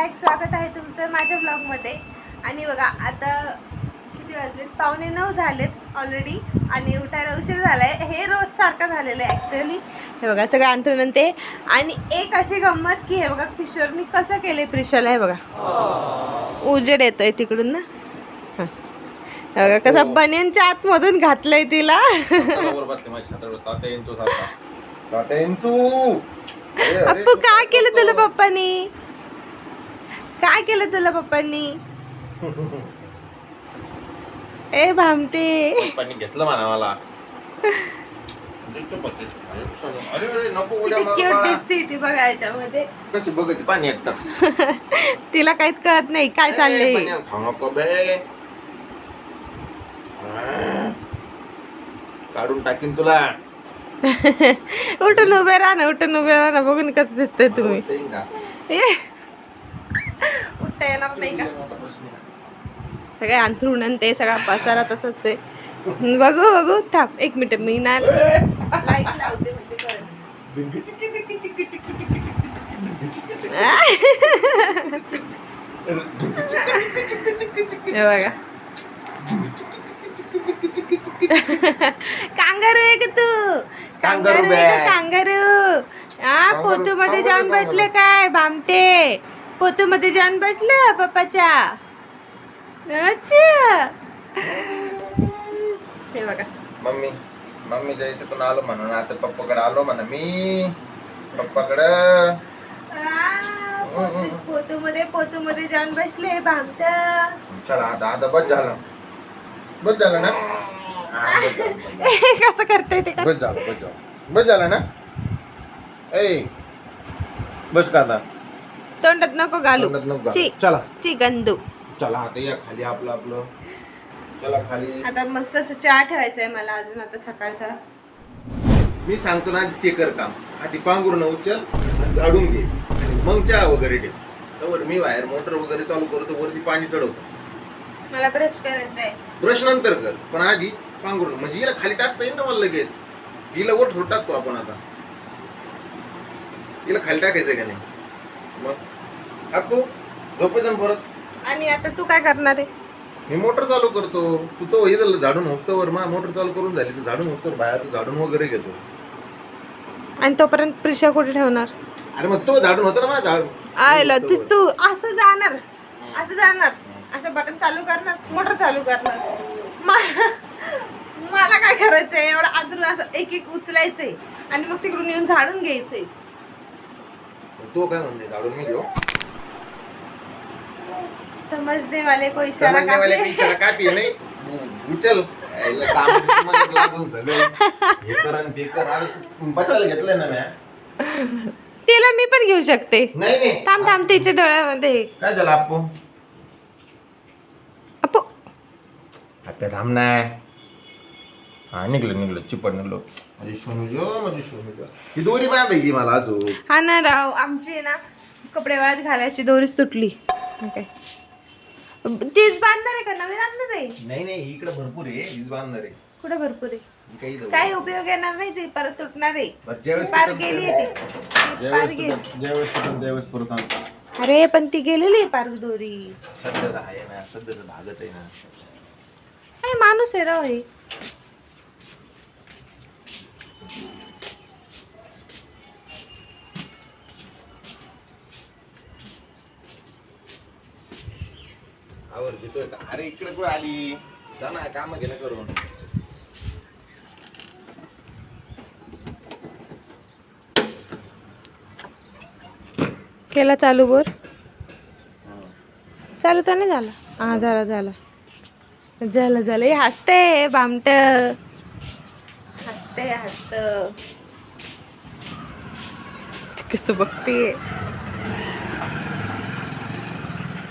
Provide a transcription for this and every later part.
Back. स्वागत आहे तुमचं माझ्या ब्लॉगमध्ये. आणि बघा आता किती वाजले, 8:45 झालेत ऑलरेडी आणि उठायला उशीर झाला आहे. हे रोज सारखं झालेलं आहे ॲक्च्युली. हे बघा सगळं अंथरुण ते. आणि एक अशी गंमत की हे बघा किशोरनी कसं केलं प्रिशाला. हे बघा उजेड येतो आहे तिकडून ना. हां बघा कसं बनियनच्या आतमधून घातलंय तिला. पप्पू काय केलं तुला पप्पानी, काय केलं तुला पप्पांनी. ए भामटे पप्पांनी घेतलं म्हणा मला. क्यूट दिसते ती बघा याच्यामध्ये. कशी बघते पाणी एकटा. तिला काहीच कळत नाही काय चाललंय. काढून टाकीन तुला. उठून उभे राहा ना, उठून उभे राहा ना. बघून कसं दिसतंय तुम्ही. उठता येणार नाही का. सगळे अंथरुण आणि ते सगळा पसारा तसंच आहे. बघू बघू थांब एक मिनिट मी ना लाईट लावते म्हणजे कळेल. हे बघा कांगारू आहे का तू. Kangaroo kangaroo. हा पोतू मध्ये जाऊन बसले काय भामटे. पोतू मध्ये जाऊन बसलं पप्पाच्या. अच्छा हे बघा मम्मी मम्मी जायचं आलो म्हणून आता पप्पाकडे आलो म्हणा मी. पप्पाकडं पोतू मध्ये जाऊन बसले भामट्या. चला आता आता बस झालं, बस झालं ना. कसं करते ते. बस झालं बस झालं बस झालं ना. ए बस का आता तोंडात नको घालू. तोंडात नको घालू. ची चला ची गंदू. चला आता या खाली आपलं आपलं. चला खाली. आता मस्त असं चहा ठेवायचा आहे मला अजून आता सकाळचा. मी सांगतो ना ते कर काम. आधी पांघरून उचल आणि झाडून घे आणि मग चहा वगैरे ठेव. तर मी बाहेर मोटर वगैरे चालू करतो, वरती पाणी चढवतो. मला ब्रश करायचा आहे. ब्रश नंतर कर पण आधी पांघरून. म्हणजे हिला खाली टाकता येईल ना मला लगेच. हिला वर टाकतो आपण आता. हिला खाली टाकायचंय का नाही. मग टाकतो झोपेजन परत. आणि आता तू काय करणार आहे. मी मोटर चालू करतो. तू तो इथं झाडून होतोवर मा मोटर चालू करून झाली तर झाडून होतो बाहेर झाडून वगैरे घेतो. आणि तोपर्यंत प्रिशा कुठे ठेवणार. अरे मग तो झाडून होता ना माझा झाडून. आयला तू तू असं जाणार, असं जाणार, असं बटन चालू करणार, मोटर चालू करणार. मला काय करायचंय एवढं आदरून असं एक एक उचलायचंय आणि मग तिकडून येऊन झाडून घ्यायचंय. तो काय म्हणते झाडून मी घेऊ. समजने वाले को इशारा कापी नाही. उचल कामाची मदत लागून सगळं हे कर आणि ते कर. बच्चाला घेतलंय ना मी. तिला मी पण घेऊ शकते. नाही नाही थांब थांब तिच्या डोळ्यामध्ये. काय झालं आपू. अपू आता थांब ना. हा निघलं चिपट निघलो. माझी सोनू ही दोरी बांधायची मला अजून. हा ना राव आमची ना कपडे वाळत घालायची दोरीच तुटली. काय तीच बांधणार आहे का नवीन आणणार आहे. नाही नाही इकडे भरपूर आहे. हीच बांधणार आहे. कुठे भरपूर आहे. काही काय उपयोग येणार नाही ती परत तुटणार आहे. ज्यावेळेस पार गेली आहे ती. पार गेली. ज्यावेळेस परत आणतो. अरे पण ती गेलेली आहे पार दोरी. सध्याचं आहे ना, सध्याचं भागत आहे ना. काय माणूस आहे राव हे. आवर घेतोय का. अरे इकडे कुठे आली. जा ना काम घेणं करून. केला चालू बोर. चालू तर नाही झाला. हा झाला झाला झालं झालं. हे हसते बामट. हसते हसत कसं बघते.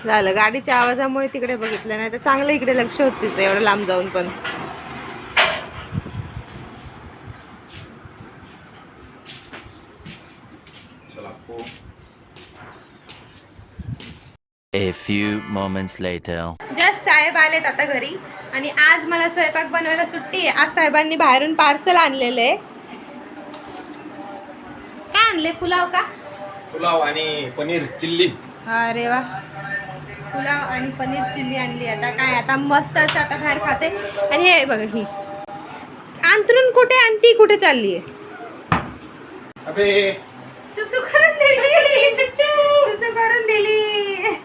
झालं गाडीच्या आवाजामुळे तिकडे बघितलं नाही तर चांगलं इकडे लक्ष होत तिचं एवढं लांब जाऊन पण. A few moments later. Just साहेब आलेत आता घरी आणि आज मला स्वयंपाक बनवायला सुट्टी आहे. आज साहेबांनी बाहेरून पार्सल आणलेलं आहे. काय आणले. पुलाव का. पुलाव आणि पनीर चिल्ली. अरे वा, पुलाव आणि पनीर चिल्ली आणली. आता काय, आता मस्त असं आता बाहेर खाते. आणि हे बघा, ही अंतरून कुठे आणती, कुठे चालली आहे? अबे सुसू करून दिली, सुसू करून दिली.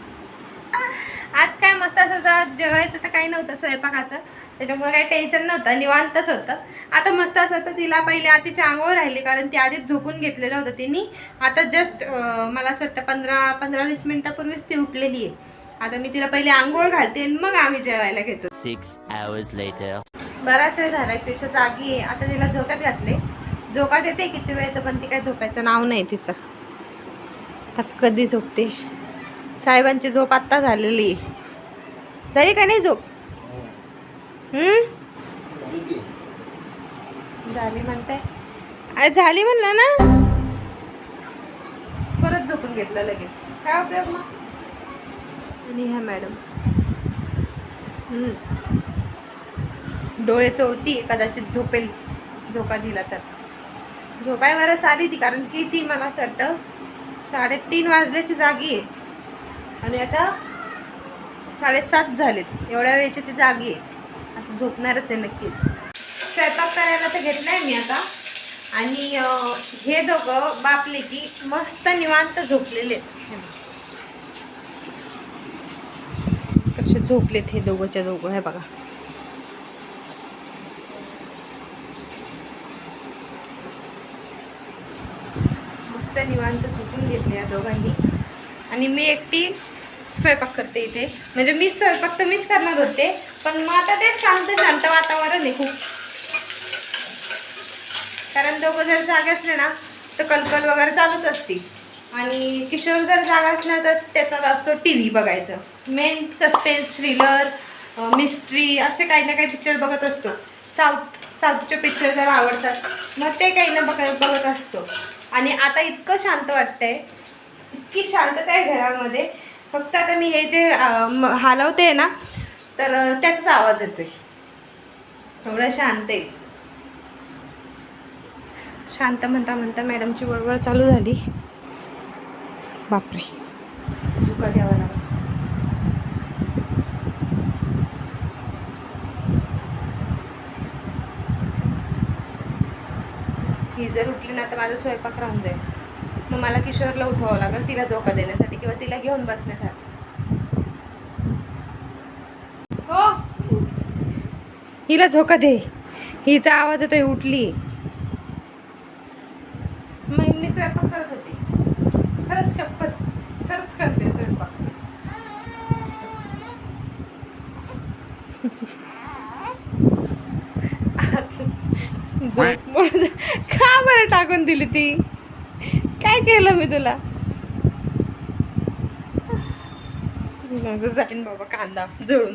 आज काय मस्त असं जेवायचं तर काही नव्हतं, स्वयंपाकाचं, त्याच्यामुळे काही टेन्शन नव्हतं, निवांतच होतं. आता मस्त असं होतं, तिला पहिले आधीची आंघोळ राहिली, कारण ती आधीच झोपून घेतलेलं होतं तिने. आता जस्ट मला असं वाटतं 15-20 मिनिटापूर्वीच ती उठलेली आहे. आता मी तिला पहिले आंघोळ घालते आणि मग आम्ही जेवायला घेतो. 6 hours later. बराच वेळ झाला, पेशा जागी आहे. आता तिला झोक्यात घातले, झोकात येते किती वेळचं, पण ती काय झोपायचं नाव नाही तिचं. आता कधी झोपते? साहेबांची झोप आत्ता झालेली आहे. झाली का नाही झोप? झाली म्हणते, झाली म्हणलं ना, परत झोपून घेतलं लगेच, काय उपयोग मग. आणि ह्या मॅडम डोळे चोळती, कदाचित झोपेल, झोका दिला तर. झोपायवरच आली ती, कारण की ती मला असं वाटतं 3:30 वाजल्याची जागी आहे आणि आता 7:30 झालेत. एवढ्या वेळची ती जागी आहे, आता झोपणारच आहे नक्कीच. स्वयंपाक करायला तर घेतलाय मी आता. आणि हे दोघं बापले की मस्त निवांत झोपलेले आहेत. कसे झोपलेत हे दोघंच्या दोघं, हे बघा. मस्त निवांत झोपून घेतले या दोघांनी. आणि मी एकटी स्वयंपाक करते इथे. म्हणजे मी स्वयंपाक तर मीच करणार होते, पण मग आता ते शांत वातावरण आहे खूप. कारण दोघं जर जागे असले ना तर कलकल वगैरे चालूच असते. आणि किशोर जर जागा असला तर त्याचा असतो TV बघायचं. मेन सस्पेन्स, थ्रिलर, मिस्ट्री असे काही ना काही पिक्चर बघत असतो. साऊथचे पिक्चर जर आवडतात मग ते काही ना बघत असतो. आणि आता इतकं शांत वाटतंय, इतकी शांतता आहे घरामध्ये. फक्त आता मी हे जे हलवते ना तर त्याचाच आवाज येतोय. एवढं शांत आहे. शांत म्हणता म्हणता मॅडमची बडबड चालू झाली. बापरे, झुका द्यावा लागला. ही जर उठली ना तर माझा स्वयंपाक राहून जाईल. मग मला किशोरला उठवावं लागेल तिला झोका देण्यासाठी किंवा तिला घेऊन बसण्यासाठी. हो, हिला झोका दे, हिचा आवाज येतोय, उठली. मग मी स्वयंपाक करत होते, खरंच शपथ, खरंच करते स्वयंपाक. का बरं टाकून दिली ती? काय केलं मी तुला? माझं जाईन बाबा कांदा जळून.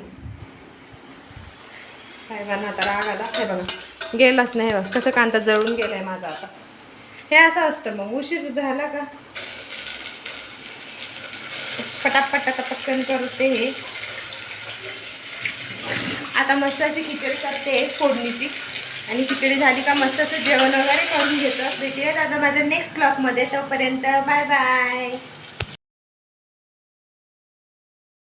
साहेबांना आता राग आला. हे बघा, गेलाच नाही बघ, कसं कांदा जळून गेलाय माझा आता. हे असं असतं, मग उशीर झाला का पटापट आता पटकन करते. हे आता मस्ताची खिचडी करते फोडणीची. आणि खिचडी झाली का मस्त असं जेवण वगैरे करून घेतो. भेटूया दादा माझ्या नेक्स्ट ब्लॉगमध्ये. तोपर्यंत बाय बाय.